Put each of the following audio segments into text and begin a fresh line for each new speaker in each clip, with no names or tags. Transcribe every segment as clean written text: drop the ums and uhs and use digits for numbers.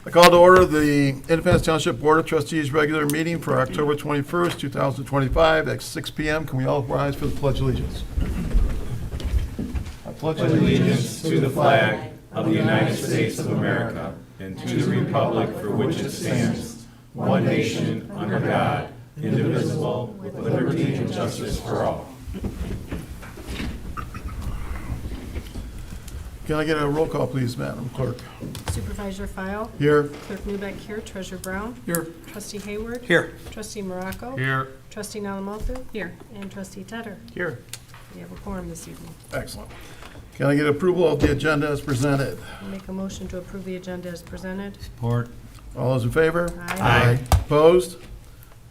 I call to order the Independence Township Board of Trustees regular meeting for October 21st, 2025 at 6 p.m. Can we all rise for the Pledge of Allegiance? I pledge
allegiance to the flag of the United States of America and to the republic for which it stands, one nation, under God, indivisible, with liberty and justice for all.
Can I get a roll call, please, Madam Clerk?
Supervisor File.
Here.
Clerk Newbeck here. Treasurer Brown.
Here.
Trustee Hayward.
Here.
Trustee Morocco.
Here.
Trustee Nalamoto. Here. And Trustee Tedder.
Here.
We have a quorum this evening.
Excellent. Can I get approval of the agenda as presented?
I'll make a motion to approve the agenda as presented.
Support.
All those in favor?
Aye.
Opposed?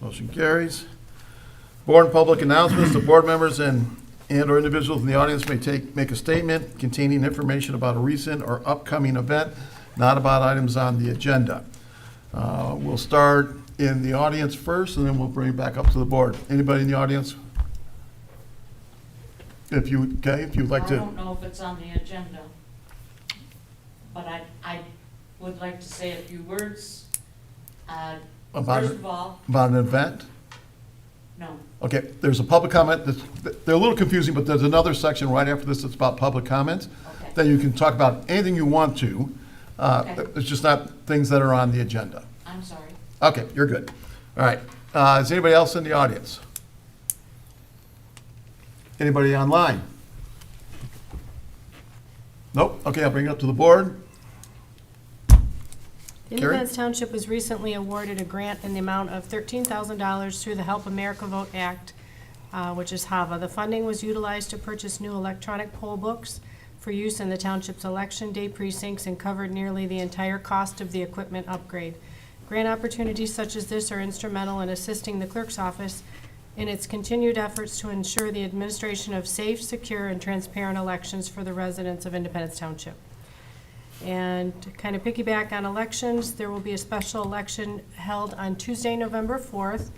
Motion carries. Board and public announcements. The board members and/or individuals in the audience may make a statement containing information about a recent or upcoming event, not about items on the agenda. We'll start in the audience first, and then we'll bring it back up to the board. Anybody in the audience? If you'd like
I
to.
don't know if it's on the agenda, but I would like to say a few words.
About
First
it?
of all,
About an event?
no.
Okay, there's a public comment. They're a little confusing, but there's another section right after this that's about public comments.
Okay.
Then you can talk about anything you want to.
Okay.
It's just not things that are on the agenda.
I'm sorry.
Okay, you're good. All right. Is anybody else in the audience? Anybody online? Nope. Okay, I'll bring it up to the board.
Independence Township was recently awarded a grant in the amount of $13,000 through the Help America Vote Act, which is HAVA. The funding was utilized to purchase new electronic poll books for use in the township's election day precincts and covered nearly the entire cost of the equipment upgrade. Grant opportunities such as this are instrumental in assisting the clerk's office in its continued efforts to ensure the administration of safe, secure, and transparent elections for the residents of Independence Township. And to kind of piggyback on elections, there will be a special election held on Tuesday, November 4th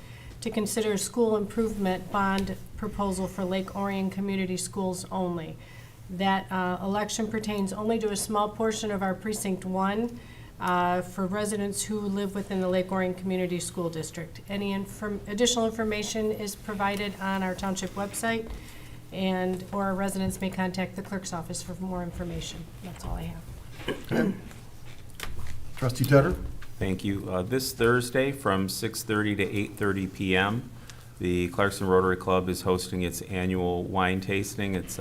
to consider a school improvement bond proposal for Lake Orion Community Schools only. That election pertains only to a small portion of our Precinct 1 for residents who live within the Lake Orion Community School District. Any additional information is provided on our township website, or our residents may contact the clerk's office for more information. That's all I have.
Okay. Trustee Tedder?
Thank you. This Thursday from 6:30 to 8:30 p.m., the Clarkson Rotary Club is hosting its annual wine tasting. It's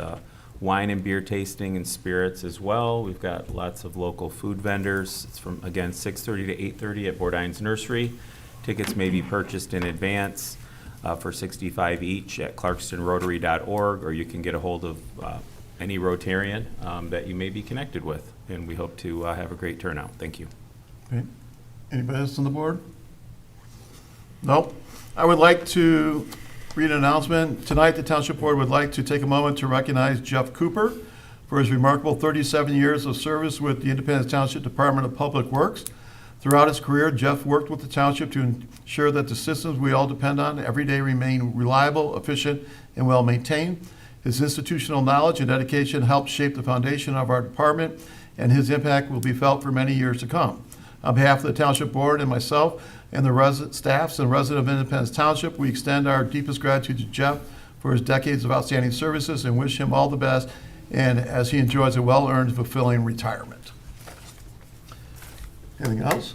wine and beer tasting and spirits as well. We've got lots of local food vendors. It's from, again, 6:30 to 8:30 at Bordine's Nursery. Tickets may be purchased in advance for $65 each at clarkstonrotary.org, or you can get a hold of any Rotarian that you may be connected with. And we hope to have a great turnout. Thank you.
Okay. Anybody else on the board? Nope. I would like to read an announcement. Tonight, the Township Board would like to take a moment to recognize Jeff Cooper for his remarkable 37 years of service with the Independence Township Department of Public Works. Throughout his career, Jeff worked with the township to ensure that the systems we all depend on every day remain reliable, efficient, and well-maintained. His institutional knowledge and dedication helped shape the foundation of our department, and his impact will be felt for many years to come. On behalf of the Township Board and myself and the staffs and residents of Independence Township, we extend our deepest gratitude to Jeff for his decades of outstanding services and wish him all the best, and as he enjoys a well-earned, fulfilling retirement. Anything else?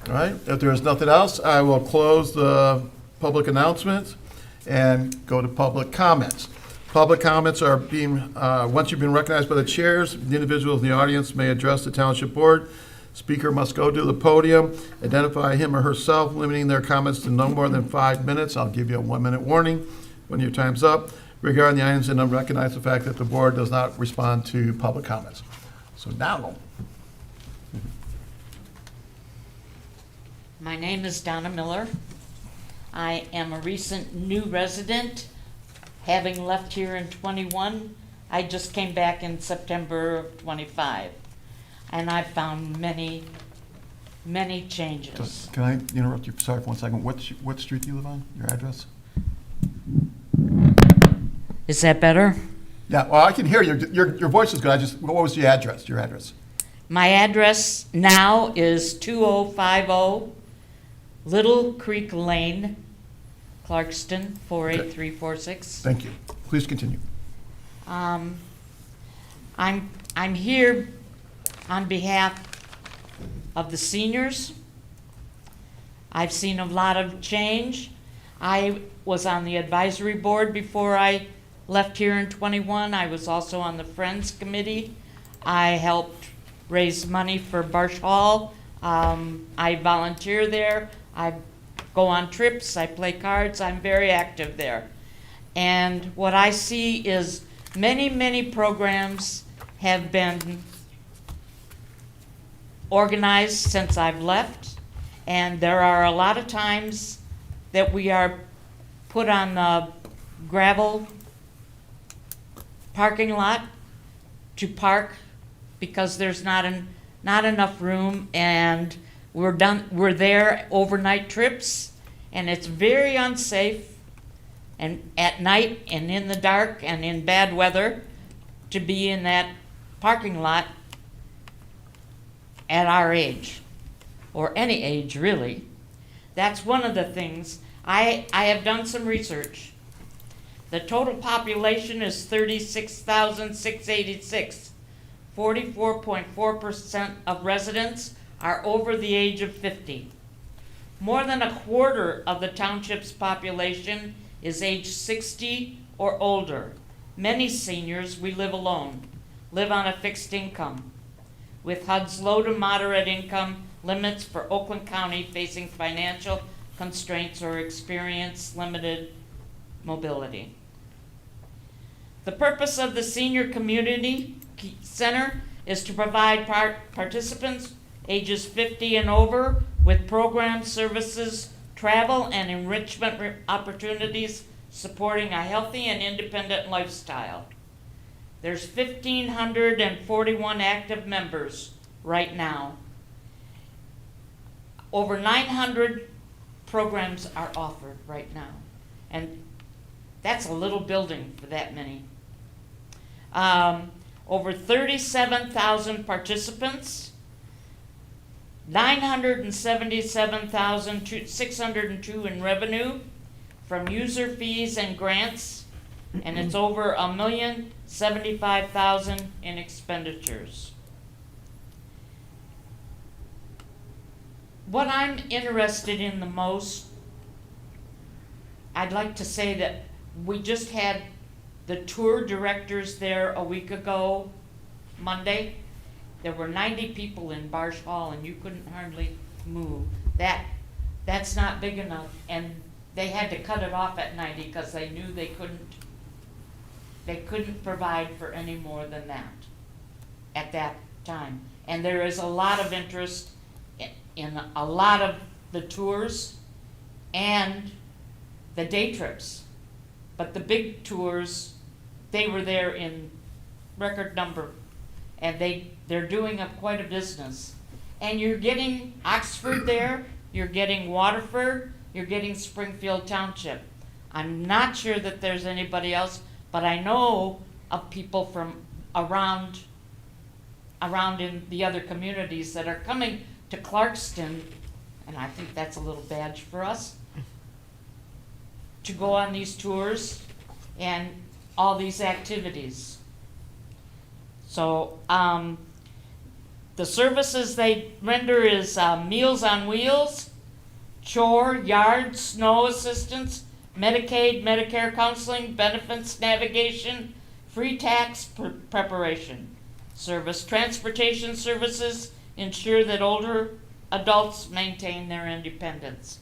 All right, if there is nothing else, I will close the public announcements and go to public comments. Public comments are being, once you've been recognized by the chairs, the individuals in the audience may address the Township Board. Speaker must go to the podium, identify him or herself, limiting their comments to no more than 5 minutes. I'll give you a 1-minute warning when your time's up regarding the items, and then recognize the fact that the board does not respond to public comments. So now.
My name is Donna Miller. I am a recent new resident, having left here in 21. I just came back in September of 25, and I've found many changes.
Can I interrupt you? Sorry for 1 second. What street do you live on? Your address?
Is that better?
Yeah, well, I can hear you. Your voice is good. What was the address, your address?
My address now is 2050 Little Creek Lane, Clarkston, 48346.
Thank you. Please continue.
I'm here on behalf of the seniors. I've seen a lot of change. I was on the advisory board before I left here in 21. I was also on the Friends Committee. I helped raise money for Barsh Hall. I volunteer there. I go on trips. I play cards. I'm very active there. And what I see is many, many programs have been organized since I've left. And there are a lot of times that we are put on the gravel parking lot to park because there's not enough room, and we're there overnight trips, and it's very unsafe and at night and in the dark and in bad weather to be in that parking lot at our age, or any age really. That's one of the things. I have done some research. The total population is 36,686. 44.4% of residents are over the age of 50. More than a quarter of the township's population is age 60 or older. Many seniors, we live alone, live on a fixed income, with HUD's low to moderate income limits for Oakland County facing financial constraints or experience limited mobility. The purpose of the Senior Community Center is to provide participants ages 50 and over with programs, services, travel, and enrichment opportunities supporting a healthy and independent lifestyle. There's 1,541 active members right now. Over 900 programs are offered right now, and that's a little building for that many. Over 37,000 participants, 977,602 in revenue from user fees and grants, and it's over $1,075,000 in expenditures. What I'm interested in the most, I'd like to say that we just had the tour directors there a week ago, Monday. There were 90 people in Barsh Hall, and you couldn't hardly move. That's not big enough, and they had to cut it off at 90 because they knew they couldn't provide for any more than that at that time. And there is a lot of interest in a lot of the tours and the day trips. But the big tours, they were there in record number, and they're doing quite a business. And you're getting Oxford there, you're getting Waterford, you're getting Springfield Township. I'm not sure that there's anybody else, but I know of people from around in the other communities that are coming to Clarkston, and I think that's a little badge for us, to go on these tours and all these activities. So the services they render is Meals on Wheels, chore, yard, snow assistance, Medicaid, Medicare counseling, benefits navigation, free tax preparation, service transportation services, ensure that older adults maintain their independence.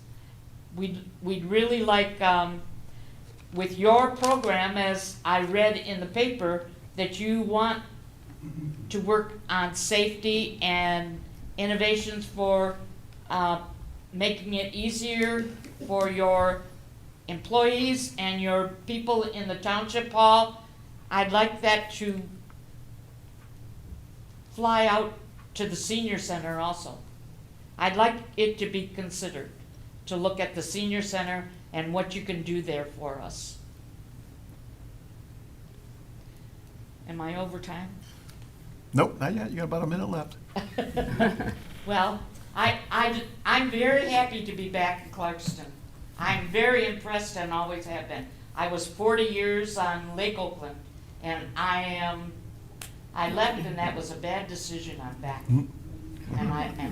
We'd really like, with your program, as I read in the paper, that you want to work on safety and innovations for making it easier for your employees and your people in the township hall. I'd like that to fly out to the senior center also. I'd like it to be considered, to look at the senior center and what you can do there for us. Am I overtime?
Nope, not yet. You got about a minute left.
Well, I'm very happy to be back in Clarkston. I'm very impressed and always have been. I was 40 years on Lake Oakland, and I left, and that was a bad decision. I'm back. And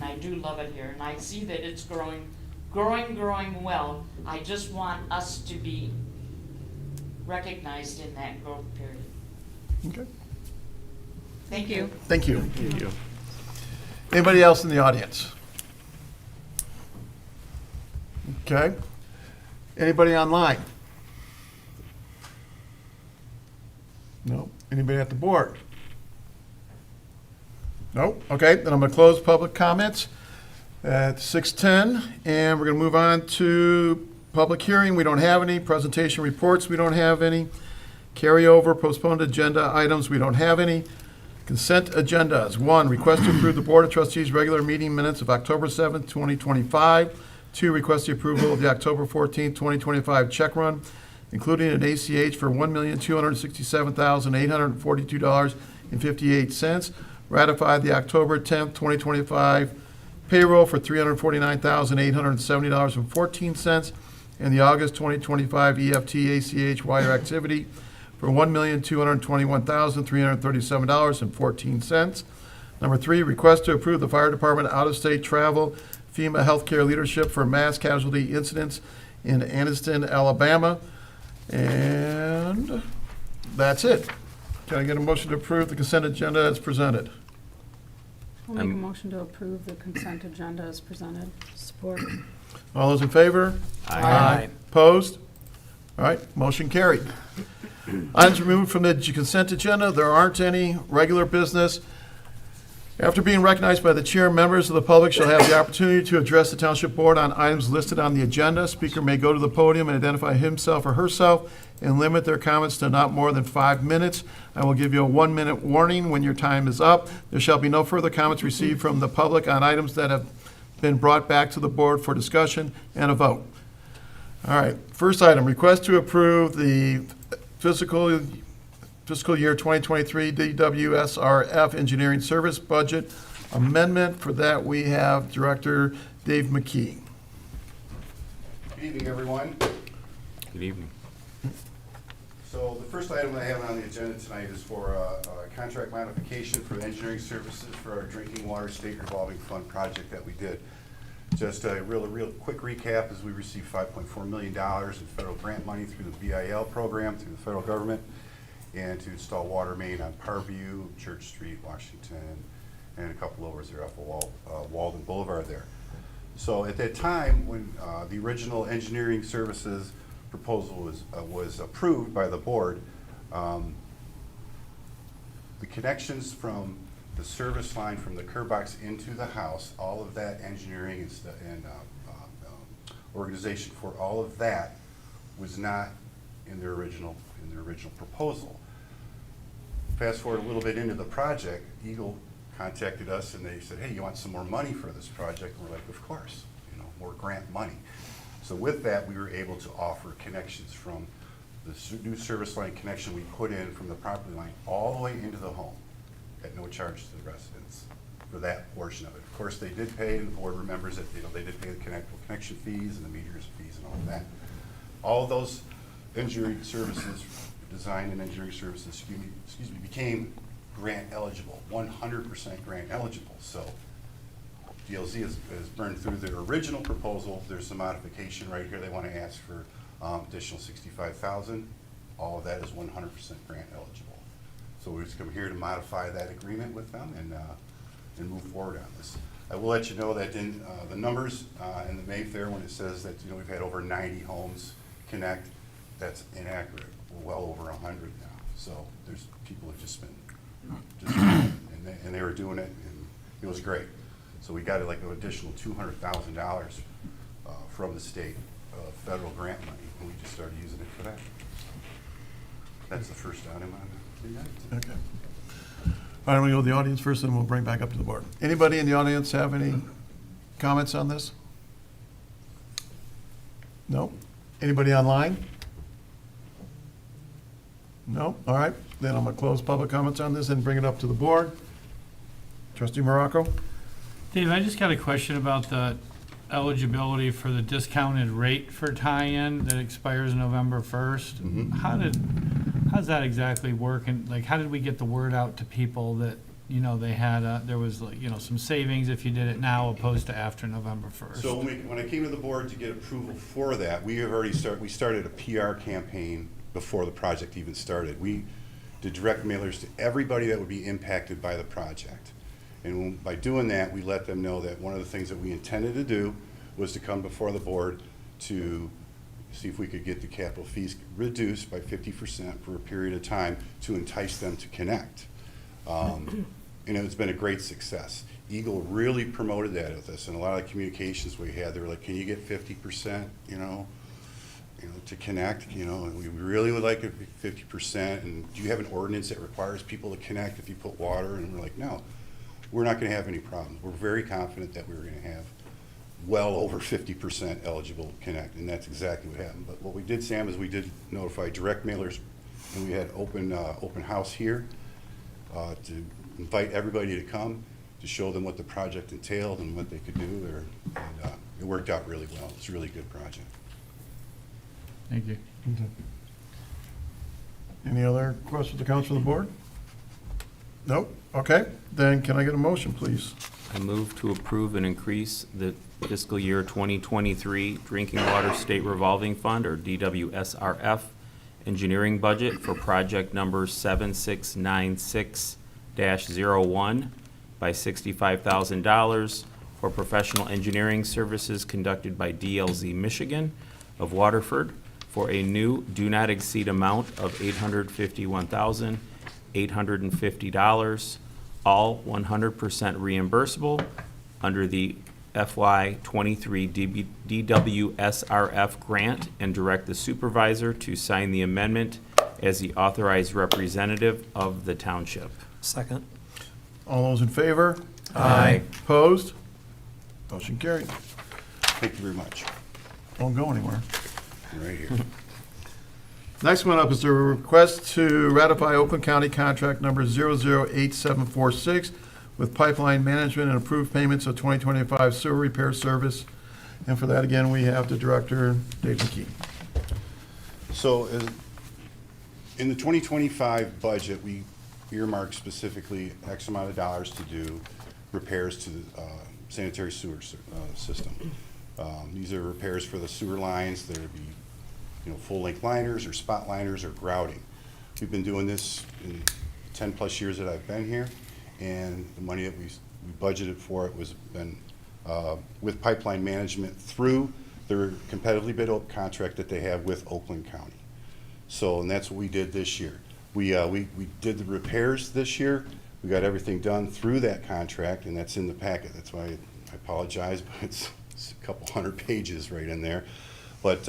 I do love it here, and I see that it's growing well. I just want us to be recognized in that growth period.
Okay.
Thank you.
Thank you. Anybody else in the audience? Okay. Anybody online? No. Anybody at the board? No? Okay, then I'm going to close public comments at 6:10, and we're going to move on to public hearing. We don't have any. Presentation reports, we don't have any. Carryover, postponed agenda items, we don't have any. Consent agendas. 1, request to approve the Board of Trustees' regular meeting minutes of October 7th, 2025. 2, request the approval of the October 14th, 2025 check run, including an ACH for $1,267,842.58. Ratify the October 10th, 2025 payroll for $349,870.14, and the August 2025 EFT ACH wire activity for $1,221,337.14. Number 3, request to approve the fire department out-of-state travel FEMA healthcare leadership for mass casualty incidents in Anniston, Alabama. And that's it. Can I get a motion to approve the consent agenda as presented?
I'll make a motion to approve the consent agenda as presented.
Support.
All those in favor?
Aye.
Opposed? All right, motion carried. Items removed from the consent agenda. There aren't any. Regular business. After being recognized by the chair, members of the public shall have the opportunity to address the township board on items listed on the agenda. Speaker may go to the podium and identify himself or herself and limit their comments to not more than 5 minutes. I will give you a 1-minute warning when your time is up. There shall be no further comments received from the public on items that have been brought back to the board for discussion and a vote. All right, first item, request to approve the fiscal year 2023 DWSRF Engineering Service Budget Amendment. For that, we have Director Dave McKee.
Good evening, everyone.
Good evening.
So the first item I have on the agenda tonight is for a contract modification for engineering services for our drinking water state revolving fund project that we did. Just a real quick recap is we received $5.4 million in federal grant money through the BIL program, through the federal government, and to install water main on Parview, Church Street, Washington, and a couple overs there off of Walden Boulevard there. So at that time, when the original engineering services proposal was approved by the board, the connections from the service line from the curb box into the house, all of that engineering and organization for all of that was not in their original proposal. Fast forward a little bit into the project, Eagle contacted us and they said, "Hey, you want some more money for this project?" And we're like, "Of course, more grant money." So with that, we were able to offer connections from the new service line connection we put in from the property line all the way into the home at no charge to the residents for that portion of it. Of course, they did pay, and the board remembers that they did pay the connection fees and the meters fees and all of that. All of those engineering services, design and engineering services, excuse me, became grant eligible, 100% grant eligible. So DLZ has burned through their original proposal. There's some modification right here. They want to ask for additional $65,000. All of that is 100% grant eligible. So we're just come here to modify that agreement with them and move forward on this. I will let you know that in the numbers in the Mayfair, when it says that we've had over 90 homes connect, that's inaccurate. We're well over 100 now. So there's people have just been and they were doing it, and it was great. So we got like an additional $200,000 from the state federal grant money, and we just started using it for that. That's the first item on the agenda.
Okay. All right, we'll go to the audience first, and we'll bring back up to the board. Anybody in the audience have any comments on this? No? Anybody online? No? All right, then I'm gonna close public comments on this and bring it up to the board. Trustee Morocco?
Dave, I just got a question about the eligibility for the discounted rate for tie-in that expires November 1st.
Mhm.
How does that exactly work? And like, how did we get the word out to people that, you know, they had, there was, like, you know, some savings if you did it now opposed to after November 1st?
So when I came to the board to get approval for that, we started a PR campaign before the project even started. We did direct mailers to everybody that would be impacted by the project. And by doing that, we let them know that one of the things that we intended to do was to come before the board to see if we could get the capital fees reduced by 50% for a period of time to entice them to connect. And it's been a great success. Eagle really promoted that with us, and a lot of the communications we had, they were like, can you get 50%, to connect, and we really would like it to be 50%, and do you have an ordinance that requires people to connect if you put water? And we're like, no, we're not gonna have any problems. We're very confident that we're gonna have well over 50% eligible to connect, and that's exactly what happened. But what we did, Sam, is we did notify direct mailers, and we had open house here to invite everybody to come, to show them what the project entailed and what they could do there. And it worked out really well. It's a really good project.
Thank you.
Any other questions or comments from the board? Nope. Okay, then can I get a motion, please?
I move to approve and increase the fiscal year 2023 Drinking Water State Revolving Fund, or DWSRF, engineering budget for project number 7696-01 by $65,000 for professional engineering services conducted by DLZ Michigan of Waterford for a new do-not-exceed amount of $851,850, all 100% reimbursable under the FY23 DWSRF grant, and direct the supervisor to sign the amendment as the authorized representative of the township.
Second.
All those in favor?
Aye.
Opposed? Motion carried.
Thank you very much.
Don't go anywhere.
Right here.
Next one up is the request to ratify Oakland County contract number 008746 with Pipeline Management and approve payments of 2025 sewer repair service. And for that, again, we have the director, Dave McKee.
So in the 2025 budget, we earmarked specifically X amount of dollars to do repairs to the sanitary sewer system. These are repairs for the sewer lines. There would be full-length liners or spot liners or grouting. We've been doing this in 10 plus years that I've been here, and the money that we budgeted for it was been with Pipeline Management through their competitively bid contract that they have with Oakland County. So, and that's what we did this year. We did the repairs this year. We got everything done through that contract, and that's in the packet. That's why I apologize, but it's a couple hundred pages right in there. But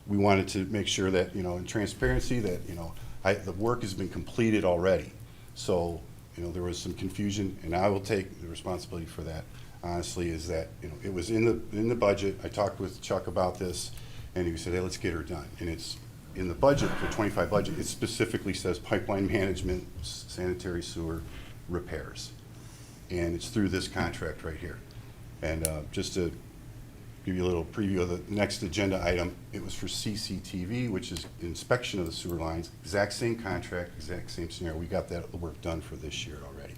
we wanted to make sure that, in transparency, that, the work has been completed already. So, there was some confusion, and I will take the responsibility for that, honestly, is that, it was in the budget. I talked with Chuck about this, and he said, hey, let's get her done. And it's in the budget, for 25 budget, it specifically says Pipeline Management, sanitary sewer repairs. And it's through this contract right here. And just to give you a little preview of the next agenda item, it was for CCTV, which is inspection of the sewer lines. Exact same contract, exact same scenario. We got that work done for this year already.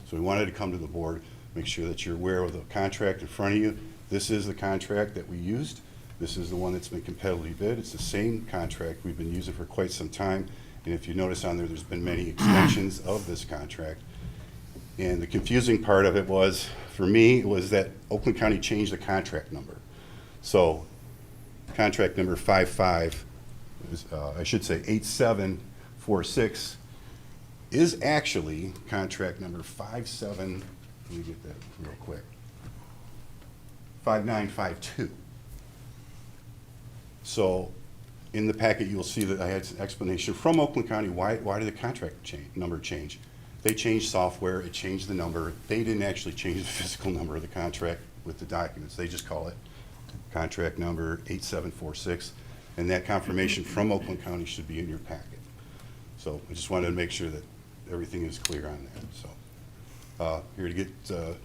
So we wanted to come to the board, make sure that you're aware of the contract in front of you. This is the contract that we used. This is the one that's been competitively bid. It's the same contract we've been using for quite some time. And if you notice on there, there's been many extensions of this contract. And the confusing part of it was, for me, was that Oakland County changed the contract number. So contract number 8746 is actually contract number 57, let me get that real quick, 5952. So in the packet, you'll see that I had an explanation from Oakland County, why did the contract number change? They changed software, it changed the number. They didn't actually change the physical number of the contract with the documents. They just call it contract number 8746. And that confirmation from Oakland County should be in your packet. So I just wanted to make sure that everything is clear on that, so. Here to get, for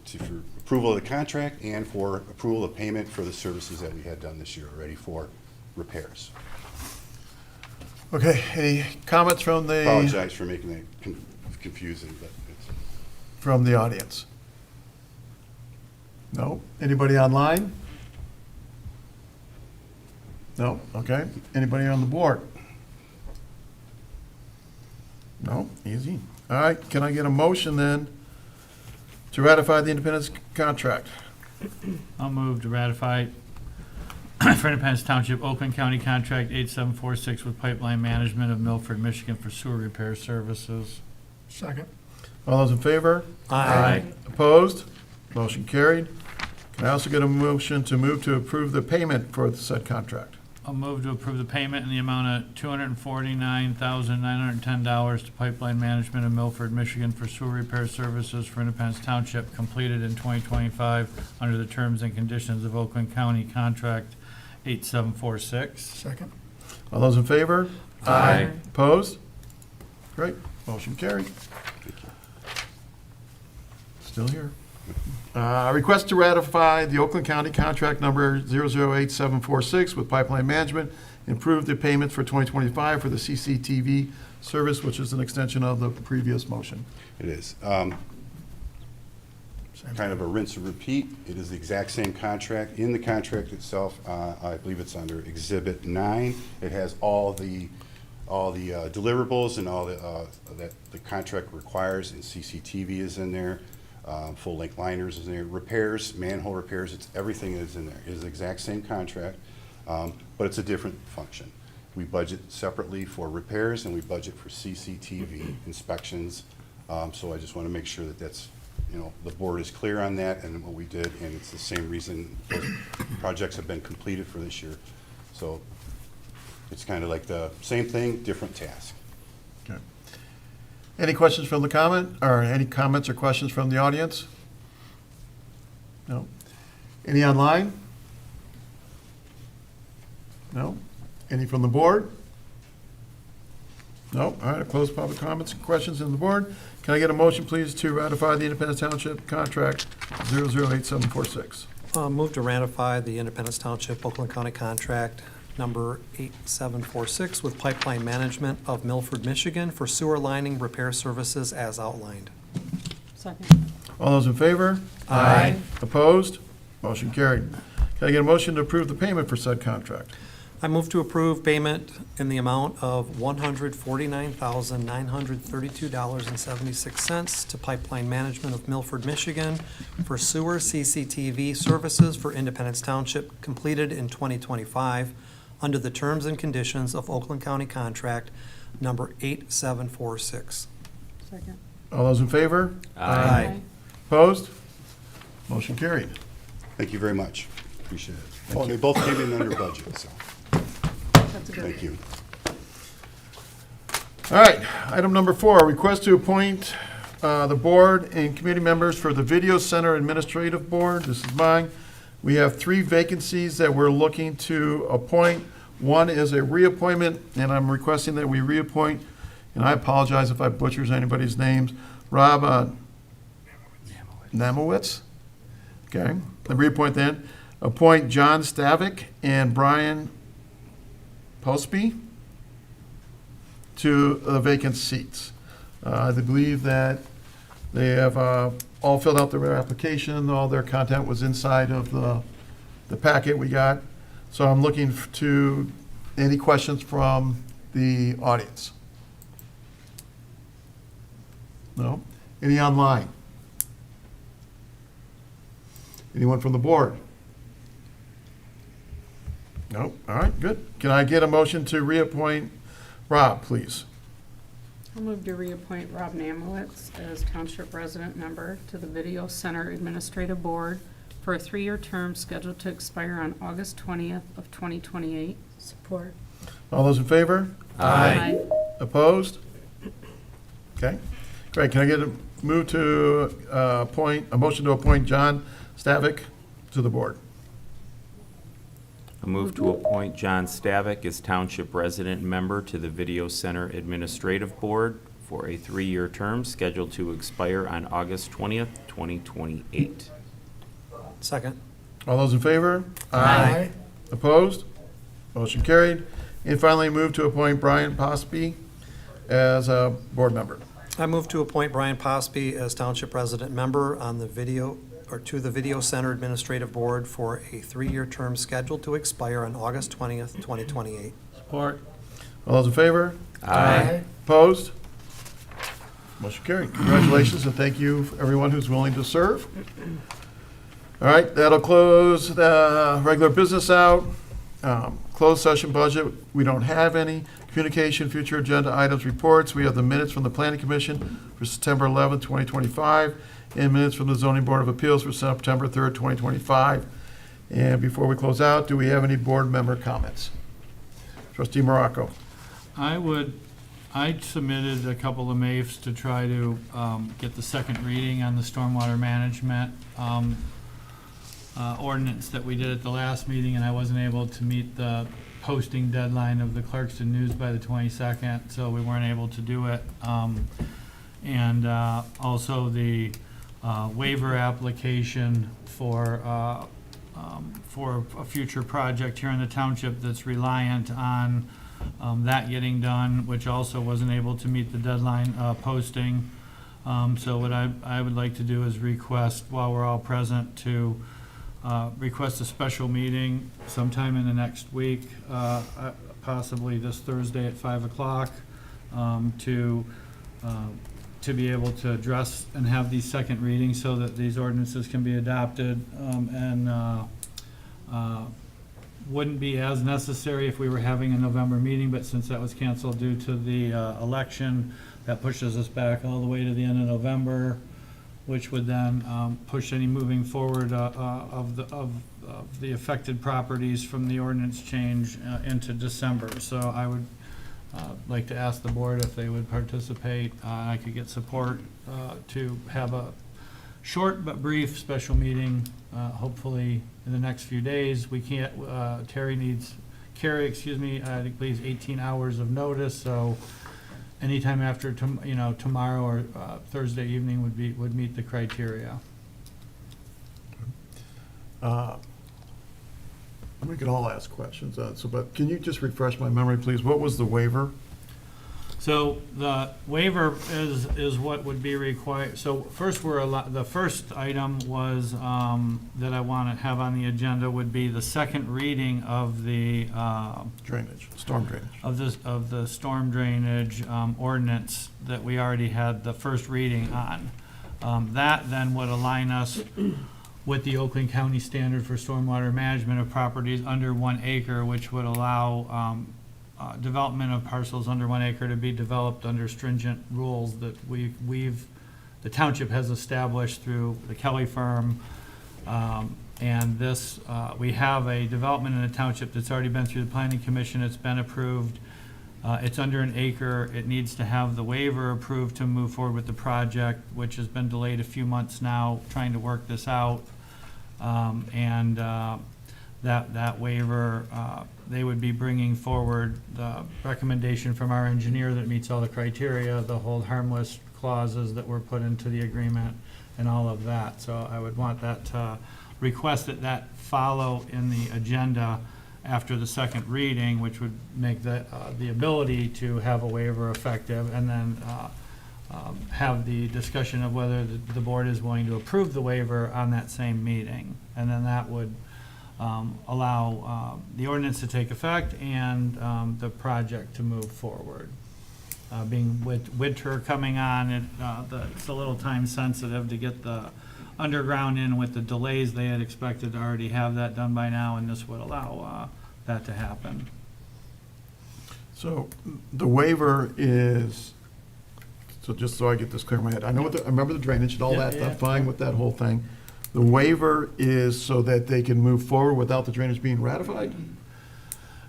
approval of the contract and for approval of payment for the services that we had done this year already for repairs.
Okay, any comments from the?
Apologize for making that confusing, but it's.
From the audience? No? Anybody online? No? Okay. Anybody on the board? No? Easy. All right, can I get a motion then to ratify the Independence contract?
I'll move to ratify for Independence Township, Oakland County Contract 8746 with Pipeline Management of Milford, Michigan for sewer repair services.
Second. All those in favor?
Aye.
Opposed? Motion carried. Can I also get a motion to move to approve the payment for the said contract?
I'll move to approve the payment in the amount of $249,910 to Pipeline Management of Milford, Michigan for sewer repair services for Independence Township completed in 2025 under the terms and conditions of Oakland County Contract 8746.
Second. All those in favor?
Aye.
Opposed? Great. Motion carried. Still here. Request to ratify the Oakland County contract number 008746 with Pipeline Management, improve the payments for 2025 for the CCTV service, which is an extension of the previous motion.
It is. Kind of a rinse and repeat. It is the exact same contract. In the contract itself, I believe it's under Exhibit 9. It has all the deliverables and all that the contract requires, and CCTV is in there. Full-length liners is in there, repairs, manhole repairs, everything is in there. It is the exact same contract, but it's a different function. We budget separately for repairs and we budget for CCTV inspections. So I just want to make sure that that's, the board is clear on that and what we did, and it's the same reason those projects have been completed for this year. So it's kind of like the same thing, different task.
Okay. Any questions from the comment, or any comments or questions from the audience? No? Any online? No? Any from the board? No? All right, I'll close public comments and questions in the board. Can I get a motion, please, to ratify the Independence Township contract 008746?
Move to ratify the Independence Township Oakland County contract number 8746 with Pipeline Management of Milford, Michigan for sewer lining repair services as outlined.
Second.
All those in favor?
Aye.
Opposed? Motion carried. Can I get a motion to approve the payment for said contract?
I move to approve payment in the amount of $149,932.76 to Pipeline Management of Milford, Michigan for sewer CCTV services for Independence Township completed in 2025 under the terms and conditions of Oakland County Contract number 8746.
Second.
All those in favor?
Aye.
Opposed? Motion carried.
Thank you very much. Appreciate it. Oh, they both came in under budget, so
That's a good.
thank you.
All right, item number 4, request to appoint the board and committee members for the Video Center Administrative Board. This is mine. We have 3 vacancies that we're looking to appoint. One is a reappointment, and I'm requesting that we reappoint, and I apologize if I butchers anybody's names, Rob Namowitz. Okay, the reappoint then. Appoint John Stavick and Brian Posby to the vacant seats. I believe that they have all filled out their application, all their content was inside of the packet we got. So I'm looking to any questions from the audience? No? Any online? Anyone from the board? No? All right, good. Can I get a motion to reappoint Rob, please?
I'll move to reappoint Rob Namowitz as Township Resident Member to the Video Center Administrative Board for a 3-year term scheduled to expire on August 20th of 2028.
Support.
All those in favor?
Aye.
Opposed? Okay, great. Can I get a move to a motion to appoint John Stavick to the board?
I move to appoint John Stavic as Township Resident Member to the Video Center Administrative Board for a 3-year term scheduled to expire on August 20th, 2028.
Second.
All those in favor?
Aye.
Opposed? Motion carried. And finally, move to appoint Brian Posby as a board member.
I move to appoint Brian Posby as Township Resident Member on the Video, or to the Video Center Administrative Board for a 3-year term scheduled to expire on August 20th, 2028.
Support.
All those in favor? Opposed? Motion carried. Congratulations, and thank you, for everyone who's willing to serve. All right, that'll close the regular business out. Closed session budget, we don't have any. Communication, future agenda items, reports. We have the minutes from the Planning Commission for September 11th, 2025, and minutes from the Zoning Board of Appeals for September 3rd, 2025. And before we close out, do we have any board member comments? Trustee Morocco.
I submitted a couple of MAFs to try to get the second reading on the stormwater management ordinance that we did at the last meeting, and I wasn't able to meet the posting deadline of the Clarkston News by the 22nd, so we weren't able to do it. And also the waiver application for a future project here in the township that's reliant on that getting done, which also wasn't able to meet the deadline posting. So what I would like to do is request, while we're all present, to request a special meeting sometime in the next week, possibly this Thursday at 5 o'clock, to be able to address and have these second readings so that these ordinances can be adopted, and wouldn't be as necessary if we were having a November meeting, but since that was canceled due to the election, that pushes us back all the way to the end of November, which would then push any moving forward of the affected properties from the ordinance change into December. So I would like to ask the board if they would participate. I could get support to have a short but brief special meeting, hopefully in the next few days. We can't, Carrie, I think, please, 18 hours of notice, so anytime after, tomorrow or Thursday evening would meet the criteria.
We can all ask questions, but can you just refresh my memory, please? What was the waiver?
So the waiver is what would be required. So first, the first item was that I want to have on the agenda would be the second reading of the
Storm drainage.
of the storm drainage ordinance that we already had the first reading on. That then would align us with the Oakland County standard for stormwater management of properties under 1 acre, which would allow development of parcels under 1 acre to be developed under stringent rules that the township has established through the Kelly firm. And this, we have a development in the township that's already been through the planning commission. It's been approved. It's under 1 acre. It needs to have the waiver approved to move forward with the project, which has been delayed a few months now, trying to work this out. That waiver, they would be bringing forward the recommendation from our engineer that meets all the criteria, the hold harmless clauses that were put into the agreement, and all of that. So I would want that to request that follow in the agenda after the second reading, which would make the ability to have a waiver effective, and then have the discussion of whether the board is willing to approve the waiver on that same meeting. And then that would allow the ordinance to take effect and the project to move forward. Being with winter coming on, it's a little time sensitive to get the underground in with the delays. They had expected to already have that done by now, and this would allow that to happen.
So the waiver is, so just so I get this clear in my head, I remember the drainage and all that, I'm fine with that whole thing. The waiver is so that they can move forward without the drainage being ratified?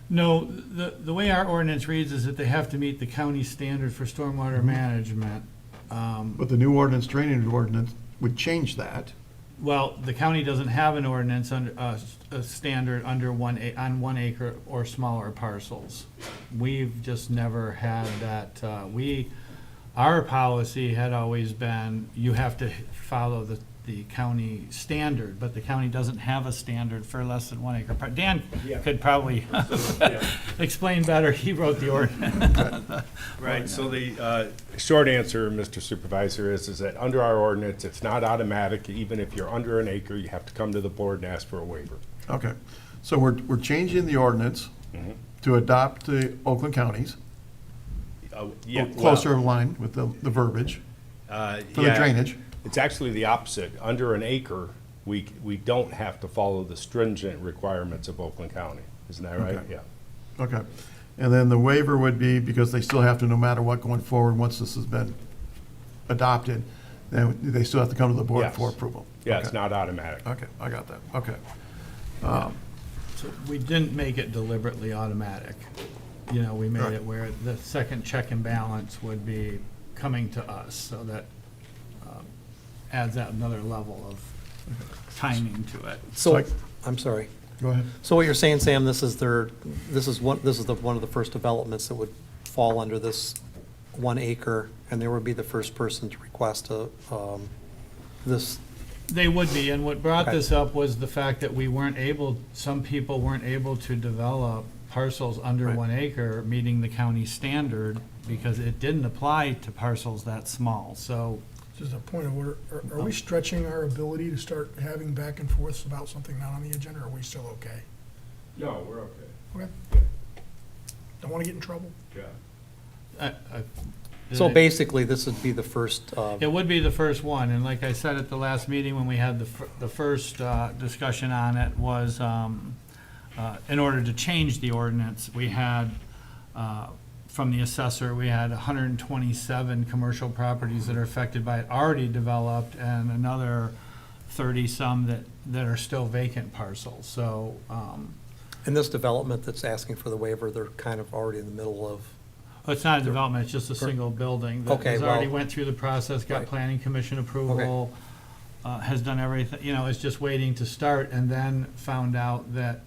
No, the way our ordinance reads is that they have to meet the county standard for stormwater management.
But the new drainage ordinance would change that.
Well, the county doesn't have an ordinance under, a standard under on 1 acre or smaller parcels. We've just never had that, our policy had always been, you have to follow the county standard, but the county doesn't have a standard for less than 1 acre. Dan could probably explain better, he wrote the ordinance.
Right, so the short answer, Mr. Supervisor, is that under our ordinance, it's not automatic. Even if you're under an acre, you have to come to the board and ask for a waiver.
Okay, so we're changing the ordinance to adopt the Oakland counties,
Yeah,
closer in line with the verbiage for the
yeah,
drainage.
It's actually the opposite. Under an acre, we don't have to follow the stringent requirements of Oakland County. Isn't that right?
Okay.
Yeah.
Okay, and then the waiver would be, because they still have to, no matter what, going forward, once this has been adopted, then they still have to come to the board
Yes.
for approval.
Yeah,
Okay.
it's not automatic.
Okay, I got that, okay.
So we didn't make it deliberately automatic. You know, we made
Right.
it where the second check and balance would be coming to us, so that adds that another level of timing to it.
So,
Like-
I'm sorry.
Go ahead.
So what you're saying, Sam, this is one of the first developments that would fall under this 1 acre, and they would be the first person to request this.
They would be, and what brought
Okay.
this up was the fact that some people weren't able to develop parcels under
Right.
1 acre, meeting the county standard, because it didn't apply to parcels that small, so.
Just a point of order, are we stretching our ability to start having back and forths about something not on the agenda, or are we still okay?
No, we're okay.
Okay. Don't want to get in trouble.
Yeah.
So basically, this would be the first,
It would be the first one, and like I said at the last meeting, when we had the first discussion on it, was in order to change the ordinance, we had, from the assessor, we had 127 commercial properties that are affected by it already developed, and another 30-some that are still vacant parcels, so,
in this development that's asking for the waiver, they're kind of already in the middle of,
it's not a development, it's just a single building that
Okay,
has already
well-
went through the process, got
Right.
planning commission approval, has done everything, you know, is just waiting to start, and then found out that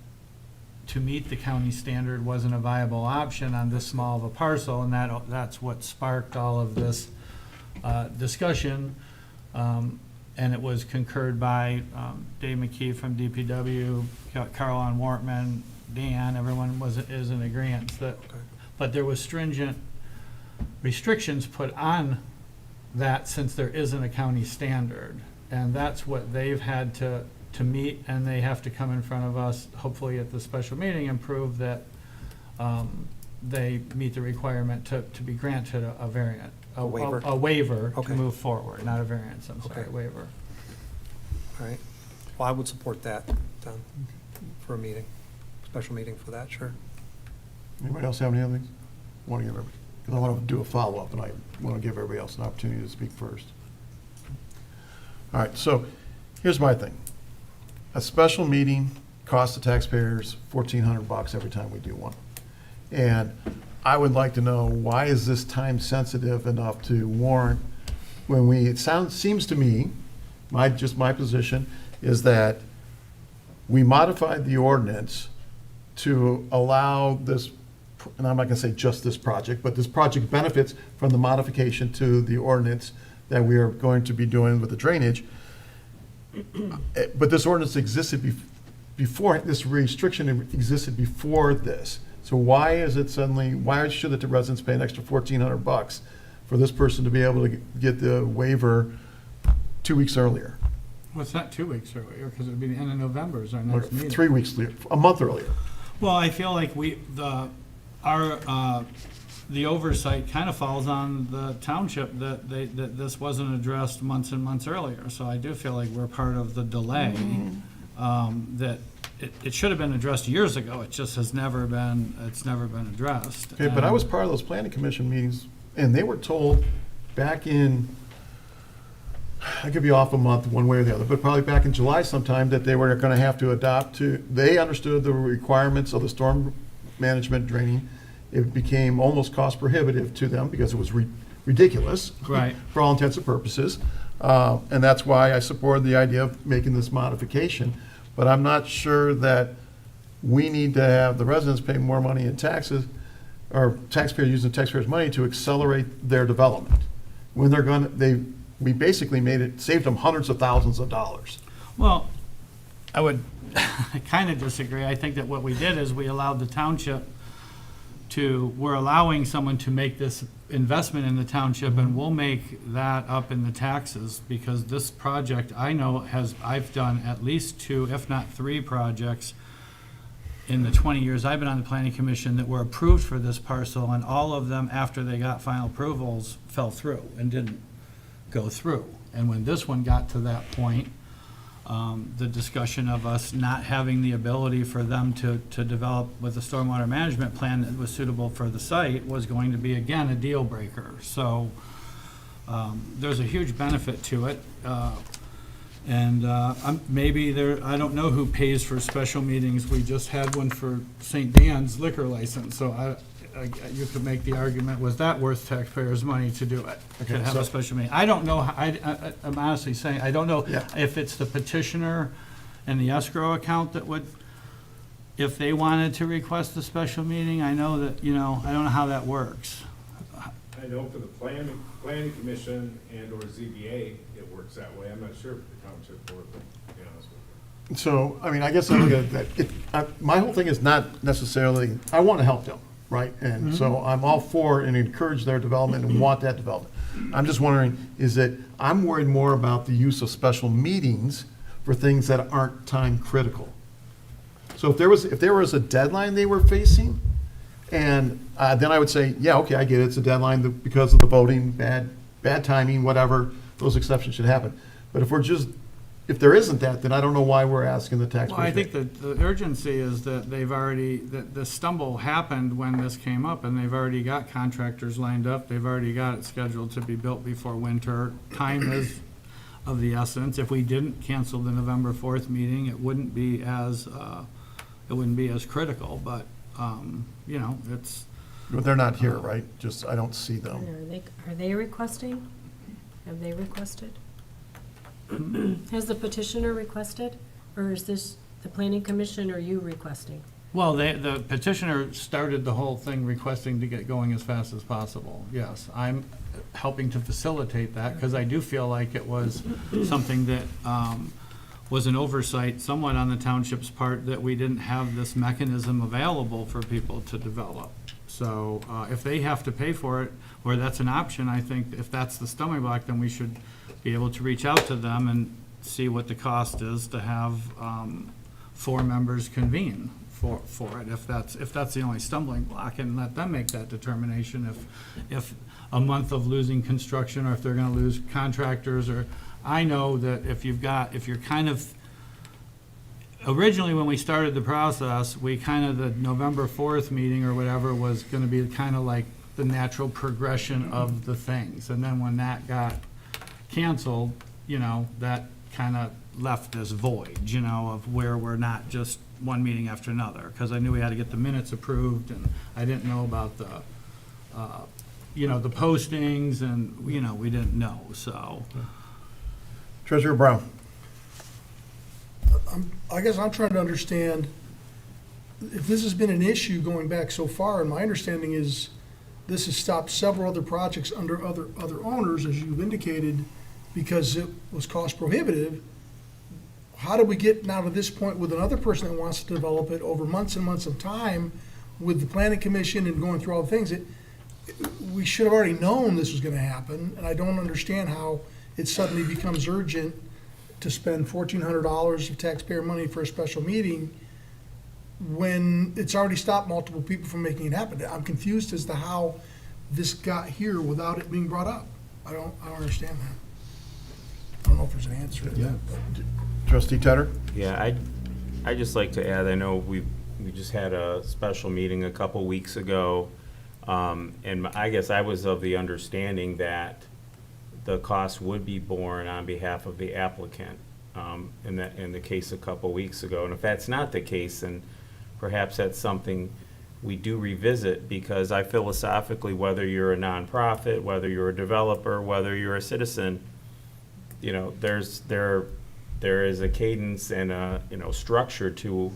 to meet the county standard wasn't a viable option on this small of a parcel, and that's what sparked all of this discussion. And it was concurred by Dave McKee from DPW, Caroline Wortman, Dan, everyone is in agreement that, but there was stringent restrictions put on that since there isn't a county standard. And that's what they've had to meet, and they have to come in front of us, hopefully at the special meeting, and prove that they meet the requirement to be granted a variant.
A waiver.
A waiver to
Okay.
move forward, not a variance, I'm sorry,
Okay.
waiver.
all right? Well, I would support that, then, for a meeting, special meeting for that, sure.
Anybody else have any other things? Want to give everybody, because I want to do a follow-up, and I want to give everybody else an opportunity to speak first. All right, so here's my thing. A special meeting costs the taxpayers $1,400 every time we do one. And I would like to know, why is this time sensitive enough to warrant, when seems to me, my position is that we modified the ordinance to allow this, and I'm not gonna say just this project, but this project benefits from the modification to the ordinance that we are going to be doing with the drainage. But this ordinance existed before, this restriction existed before this. So why should the residents pay an extra $1,400 for this person to be able to get the waiver 2 weeks earlier?
Well, it's not 2 weeks earlier, because it'd be the end of November is our next meeting.
3 weeks, a month earlier.
Well, I feel like the oversight kind of falls on the township that this wasn't addressed months and months earlier. So I do feel like we're part of the delay, that it should have been addressed years ago. It just has never been addressed.
Okay, but I was part of those planning commission meetings, and they were told back in, I could be off a month one way or the other, but probably back in July sometime, that they were gonna have to they understood the requirements of the storm management draining. It became almost cost prohibitive to them because it was ridiculous.
Right.
For all intents and purposes. And that's why I supported the idea of making this modification. But I'm not sure that we need to have the residents pay more money in taxes, or taxpayers using taxpayers' money to accelerate their development. When they're gonna, we basically saved them hundreds of thousands of dollars.
Well, I would kind of disagree. I think that what we did is we allowed the township we're allowing someone to make this investment in the township, and we'll make that up in the taxes, because this project, I know, I've done at least 2, if not 3 projects in the 20 years I've been on the planning commission that were approved for this parcel, and all of them, after they got final approvals, fell through and didn't go through. And when this one got to that point, the discussion of us not having the ability for them to develop with a stormwater management plan that was suitable for the site was going to be, again, a deal breaker. So there's a huge benefit to it. Maybe I don't know who pays for special meetings. We just had one for St. Dan's liquor license. So you could make the argument, was that worth taxpayers' money to do it? To have a special meeting? I don't know, I'm honestly saying, I don't know
Yeah.
if it's the petitioner and the escrow account that would, if they wanted to request the special meeting. I know that, I don't know how that works.
I know for the planning commission and or ZBA, it works that way. I'm not sure for the township board, but to be honest with you.
So, I mean, I guess I look at that, my whole thing is not necessarily, I want to help them, right? And so I'm all for and encourage their development and want that development. I'm just wondering, is that I'm worried more about the use of special meetings for things that aren't time critical. So if there was a deadline they were facing, and then I would say, yeah, okay, I get it, it's a deadline because of the voting, bad timing, whatever, those exceptions should happen. But if there isn't that, then I don't know why we're asking the taxpayers.
Well, I think that the urgency is that that the stumble happened when this came up, and they've already got contractors lined up. They've already got it scheduled to be built before winter. Time is of the essence. If we didn't cancel the November 4th meeting, it wouldn't be as critical, but, it's.
But they're not here, right? I don't see them.
Are they requesting? Have they requested? Has the petitioner requested, or is this the planning commission or you requesting?
Well, the petitioner started the whole thing requesting to get going as fast as possible, yes. I'm helping to facilitate that, because I do feel like it was something that was an oversight somewhat on the township's part, that we didn't have this mechanism available for people to develop. So if they have to pay for it, or that's an option, I think if that's the stumbling block, then we should be able to reach out to them and see what the cost is to have 4 members convene for it, if that's the only stumbling block, and let them make that determination if a month of losing construction, or if they're gonna lose contractors, or, I know that if you're kind of, originally when we started the process, the November 4th meeting or whatever was gonna be kind of like the natural progression of the things, and then when that got canceled, that kind of left this void, of where we're not just one meeting after another, because I knew we had to get the minutes approved, and I didn't know about the postings, and, we didn't know, so.
Treasurer Brown.
I guess I'm trying to understand if this has been an issue going back so far, and my understanding is this has stopped several other projects under other owners, as you've indicated, because it was cost prohibitive. How do we get now to this point with another person that wants to develop it over months and months of time with the planning commission and going through all the things? We should have already known this was gonna happen, and I don't understand how it suddenly becomes urgent to spend $1,400 of taxpayer money for a special meeting when it's already stopped multiple people from making it happen. I'm confused as to how this got here without it being brought up. I don't understand that. I don't know if there's an answer to that.
Trustee Tedder?
Yeah, I'd just like to add, I know we just had a special meeting a couple weeks ago, and I guess I was of the understanding that the cost would be borne on behalf of the applicant, in the case a couple weeks ago. And if that's not the case, then perhaps that's something we do revisit, because I philosophically, whether you're a nonprofit, whether you're a developer, whether you're a citizen, you know, there is a cadence and a, you know, structure to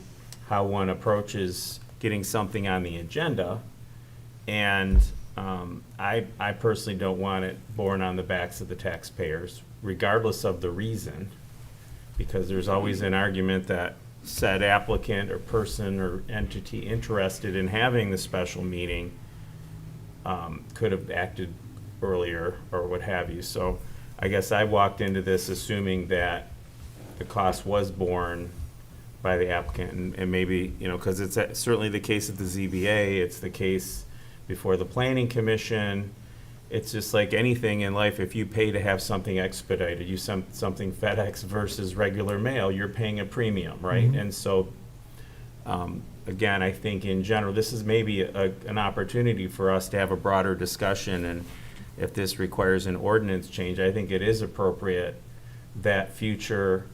how one approaches getting something on the agenda. And I personally don't want it borne on the backs of the taxpayers, regardless of the reason, because there's always an argument that said applicant or person or entity interested in having the special meeting could have acted earlier or what have you. So I guess I walked into this assuming that the cost was borne by the applicant, and maybe, you know, because it's certainly the case at the ZBA, it's the case before the planning commission. It's just like anything in life, if you pay to have something expedited, something FedEx versus regular mail, you're paying a premium, right? And so, again, I think in general, this is maybe an opportunity for us to have a broader discussion, and if this requires an ordinance change, I think it is appropriate that future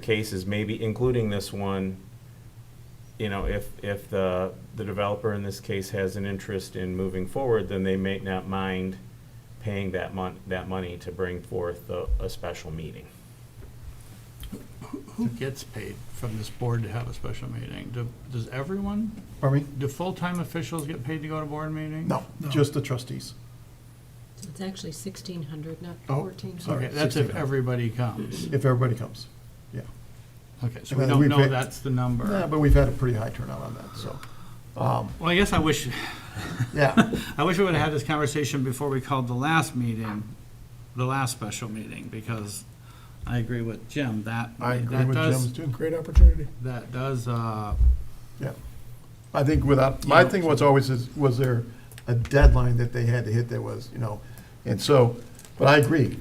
cases, maybe including this one, you know, if the developer in this case has an interest in moving forward, then they may not mind paying that money to bring forth a special meeting.
Who gets paid from this board to have a special meeting? Does everyone?
Pardon me?
Do full-time officials get paid to go to board meetings?
No, just the trustees.
It's actually 1,600, not
Oh,
1,400.
sorry.
Okay, that's if
16.
everybody comes.
If everybody comes, yeah.
Okay, so
And
we
then
don't
we've
know
had-
that's the number.
Yeah, but we've had a pretty high turnout on that, so,
Well, I guess I wish,
yeah.
I wish we would have had this conversation before we called the last meeting, the last special meeting, because I agree with Jim,
I agree with Jim's too.
Great opportunity.
that does,
Yeah. I think my thing was always was there a deadline that they had to hit that was, you know, and so, but I agree.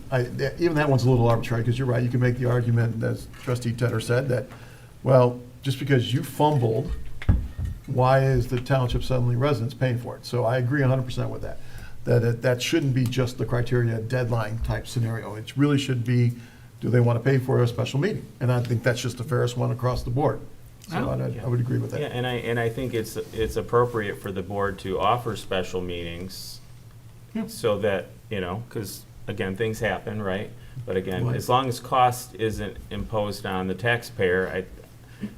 Even that one's a little arbitrary, because you're right, you can make the argument, as Trustee Tedder said, that, well, just because you fumbled, why is the township suddenly residents paying for it? So I agree 100% with that. That shouldn't be just the criteria deadline type scenario. It really should be, do they want to pay for a special meeting? And I think that's just the fairest one across the board. So
Oh,
I would agree with
Yeah,
that.
and I think it's appropriate for the board to offer special meetings so that, you know, because, again, things happen, right? But again,
Right.
as long as cost isn't imposed on the taxpayer,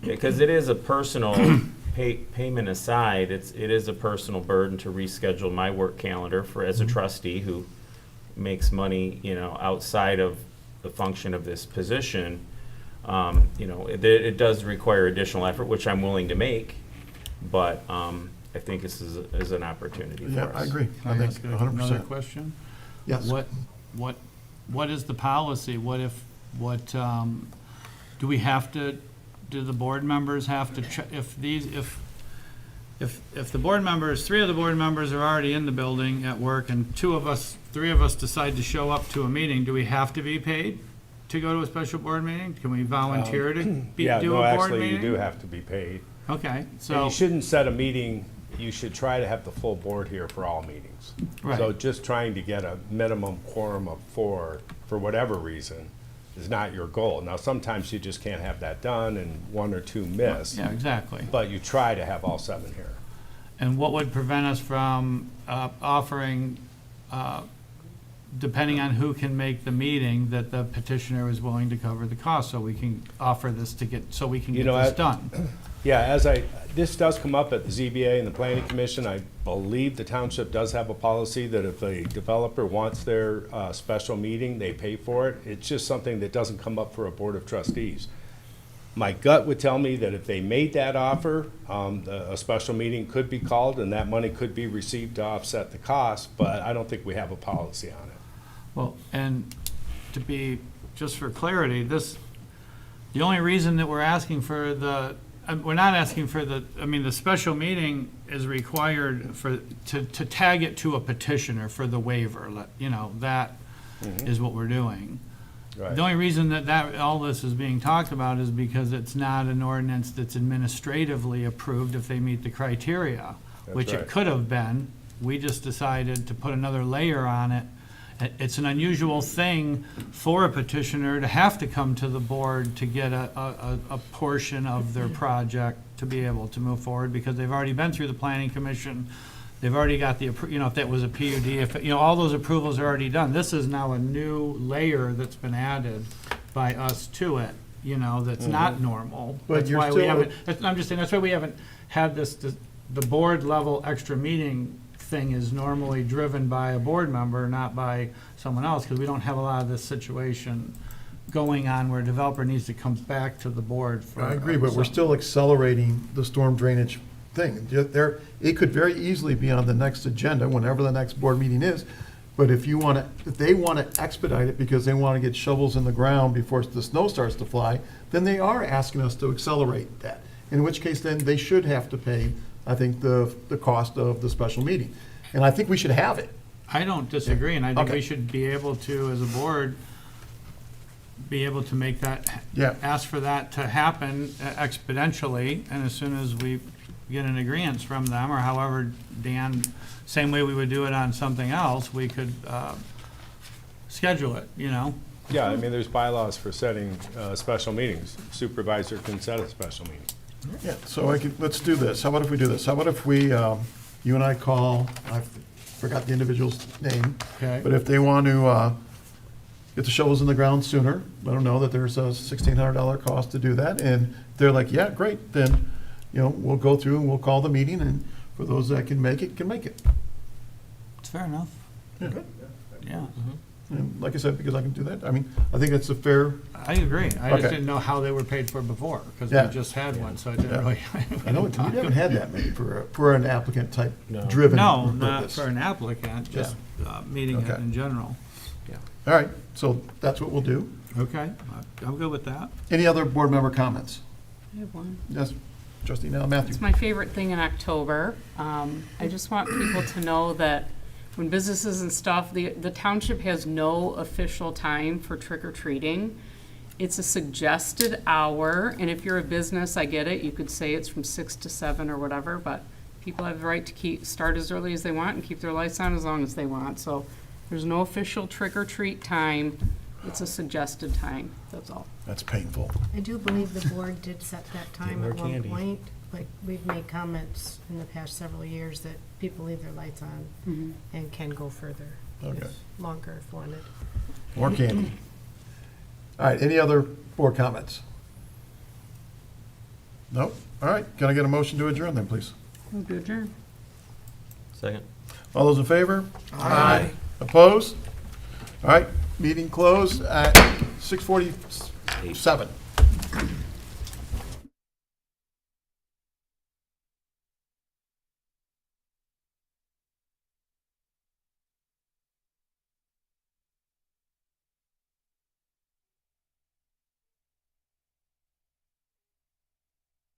because it is a personal, payment aside, it is a personal burden to reschedule my work calendar as a trustee who makes money, you know, outside of the function of this position. You know, it does require additional effort, which I'm willing to make, but I think this is an opportunity for
Yeah,
us.
I agree. I
can I
think
ask another
100%.
question?
Yes.
What is the policy? Do we have to, do the board members have to, if the board members, 3 of the board members are already in the building at work, and 3 of us decide to show up to a meeting, do we have to be paid to go to a special board meeting? Can we volunteer to do
Yeah,
a
no,
board
actually,
meeting?
you do have to be paid.
Okay,
And
so,
you shouldn't set a meeting, you should try to have the full board here for all meetings. So
right,
just trying to get a minimum quorum of 4, for whatever reason, is not your goal. Now, sometimes you just can't have that done and 1 or 2 miss,
yeah, exactly.
but you try to have all 7 here.
And what would prevent us from offering, depending on who can make the meeting, that the petitioner is willing to cover the cost, so we can offer this so we can
You
get
know,
this
I-
done?
Yeah, this does come up at the ZBA and the Planning Commission. I believe the township does have a policy that if a developer wants their special meeting, they pay for it. It's just something that doesn't come up for a Board of Trustees. My gut would tell me that if they made that offer, a special meeting could be called and that money could be received to offset the cost, but I don't think we have a policy on it.
Well, and to be, just for clarity, the only reason that we're asking for we're not asking for the special meeting is required to tag it to a petitioner for the waiver, that is what we're doing.
Right.
The only reason that all this is being talked about is because it's not an ordinance that's administratively approved if they meet the criteria,
That's
which
right.
it could have been. We just decided to put another layer on it. It's an unusual thing for a petitioner to have to come to the board to get a portion of their project to be able to move forward, because they've already been through the planning commission, They've already got the, if that was a PUD, if, all those approvals are already done. This is now a new layer that's been added by us to it, that's not normal.
But
That's
you're
why we
still-
haven't, I'm just saying, that's why we haven't had the board level extra meeting thing is normally driven by a board member, not by someone else, because we don't have a lot of this situation going on where a developer needs to come back to the board for.
I agree, but we're still accelerating the storm drainage thing. It could very easily be on the next agenda, whenever the next board meeting is. But if they want to expedite it because they want to get shovels in the ground before the snow starts to fly, then they are asking us to accelerate that. In which case, then they should have to pay, I think, the cost of the special meeting. And I think we should have it.
I don't disagree, and I think
Okay.
we should be able to, as a board, be able to make that,
Yeah.
ask for that to happen exponentially, and as soon as we get an agreement from them, or however, Dan, same way we would do it on something else, we could schedule it,
Yeah, I mean, there's bylaws for setting special meetings. Supervisor can set a special meeting.
Yeah, so let's do this. How about if we do this? How about if we, you and I call, I forgot the individual's name,
Okay.
but if they want to get the shovels in the ground sooner, let them know that there's a $1,600 cost to do that, and they're like, yeah, great, then, we'll go through and we'll call the meeting, and for those that can make it, can make it.
It's fair enough.
Yeah.
Yeah,
And like I said, because I can do that, I mean, I think it's a fair,
I agree. I just
Okay.
didn't know how they were paid for before, because
Yeah.
we just had one, so I didn't
Yeah.
really.
I know, we haven't had that many for an applicant type driven
No, not
purpose.
for an applicant, just meeting it
Okay.
in general.
All right, so that's what we'll do.
Okay, I'm good with that.
Any other board member comments?
I have one.
Yes, trustee now, Matthew.
It's my favorite thing in October. I just want people to know that when businesses and stuff, the township has no official time for trick or treating. It's a suggested hour, and if you're a business, I get it, you could say it's from 6 to 7 or whatever, but people have the right to start as early as they want and keep their lights on as long as they want. So there's no official trick or treat time. It's a suggested time, that's all.
That's painful.
I do believe the board did set that time
more
at one
candy.
point, but we've made comments in the past several years that people leave their lights on and can go further.
Okay.
if Longer if wanted.
More candy. All right, any other board comments? Nope. All right, can I get a motion to adjourn then, please?
Move to adjourn.
Second.
All those in favor? Aye. Opposed? All right, meeting closed at 6:47.